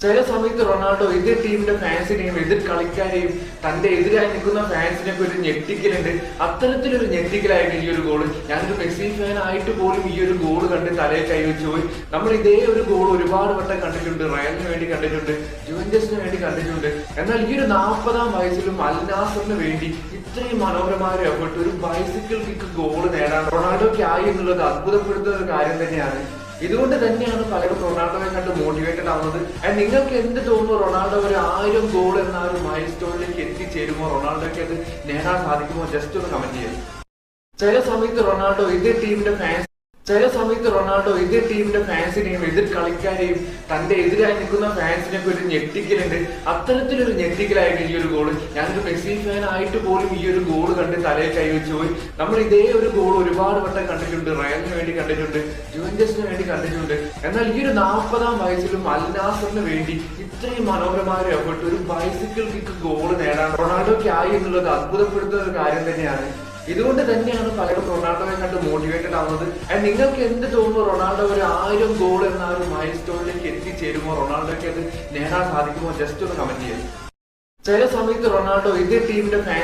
ചില സമയത്ത് റൊണാൾഡോ എതിർ ടീമിന്റെ ഫാൻസിനെയും എതിർ കളിക്കാരെയും തന്റെ എതിരായി നിൽക്കുന്ന ഫാൻസിനൊക്കെ ഒരു ഞെട്ടിക്കലുണ്ട്. അത്തരത്തിലൊരു ഞെട്ടിക്കലായിരുന്നു ഈ ഒരു ഗോള്. ഞാനൊരു മെസ്സി ഫാൻ ആയിട്ട് പോലും ഈ ഒരു ഗോള് കണ്ട് തലയിൽ കൈവച്ചു പോയി. നമ്മൾ ഇതേ ഒരു ഗോൾ ഒരുപാട് വട്ടം കണ്ടിട്ടുണ്ട്. റയലിന് വേണ്ടി കണ്ടിട്ടുണ്ട്, ജുവന്റസിന് വേണ്ടി കണ്ടിട്ടുണ്ട്. എന്നാൽ ഈ ഒരു 40-ാം വയസ്സിലും അൽ നാസറിന് വേണ്ടി ഇത്രയും മനോഹരമായ ഒരു എഫേർട്ട്, ഒരു ബൈസിക്കിൾ കിക്ക് ഗോള് നേടാൻ റൊണാൾഡോയ്ക്ക് ആയി എന്നുള്ളത് അത്ഭുതപ്പെടുത്തുന്ന ഒരു കാര്യം തന്നെയാണ്. ഇതുകൊണ്ട് തന്നെയാണ് പലരും റൊണാൾഡോയെ കണ്ട് മോട്ടിവേറ്റഡ് ആവുന്നത്. നിങ്ങൾക്ക് എന്ത് തോന്നുന്നു? റൊണാൾഡോ ഒരു 1000 ഗോൾ എന്ന ഒരു മൈൽ സ്റ്റോണിലേക്ക് എത്തിച്ചേരുമോ? റൊണാൾഡോയ്ക്ക് അത് നേടാൻ സാധിക്കുമോ? ജസ്റ്റ് ഒന്ന് കമന്റ് ചെയ്യാം. ചില സമയത്ത് റൊണാൾഡോ എതിർ ടീമിന്റെ ഫാൻസിനെയും എതിർ കളിക്കാരെയും തന്റെ എതിരായി നിൽക്കുന്ന ഫാൻസിനൊക്കെ ഒരു ഞെട്ടിക്കലുണ്ട്. അത്തരത്തിലൊരു ഞെട്ടിക്കലായിരുന്നു ഈ ഒരു ഗോള്. ഞാനൊരു മെസ്സി ഫാൻ ആയിട്ട് പോലും ഈ ഒരു ഗോള് കണ്ട് തലയിൽ കൈവച്ചു പോയി. നമ്മൾ ഇതേ ഒരു ഗോൾ ഒരുപാട് വട്ടം കണ്ടിട്ടുണ്ട്. റയലിന് വേണ്ടി കണ്ടിട്ടുണ്ട്, ജുവന്റസിന് വേണ്ടി കണ്ടിട്ടുണ്ട്. എന്നാൽ ഈ ഒരു 40-ാം വയസ്സിലും അൽ നാസറിന് വേണ്ടി ഇത്രയും മനോഹരമായ ഒരു എഫേർട്ട്, ഒരു ബൈസിക്കിൾ കിക്ക് ഗോള് നേടാൻ റൊണാൾഡോയ്ക്ക് ആയി എന്നുള്ളത് അത്ഭുതപ്പെടുത്തുന്ന ഒരു കാര്യം തന്നെയാണ്. ഇതുകൊണ്ട് തന്നെയാണ് പലരും റൊണാൾഡോയെ കണ്ട് മോട്ടിവേറ്റഡ് ആവുന്നത്. നിങ്ങൾക്ക് എന്ത് തോന്നുന്നു? റൊണാൾഡോ ഒരു 1000 ഗോൾ എന്ന ഒരു മൈൽ സ്റ്റോണിലേക്ക് എത്തിച്ചേരുമോ? റൊണാൾഡോയ്ക്ക് അത് നേടാൻ സാധിക്കുമോ? ജസ്റ്റ് ഒന്ന് കമന്റ് ചെയ്യാം. ചില സമയത്ത് റൊണാൾഡോ എതിർ ടീമിന്റെ ഫാൻ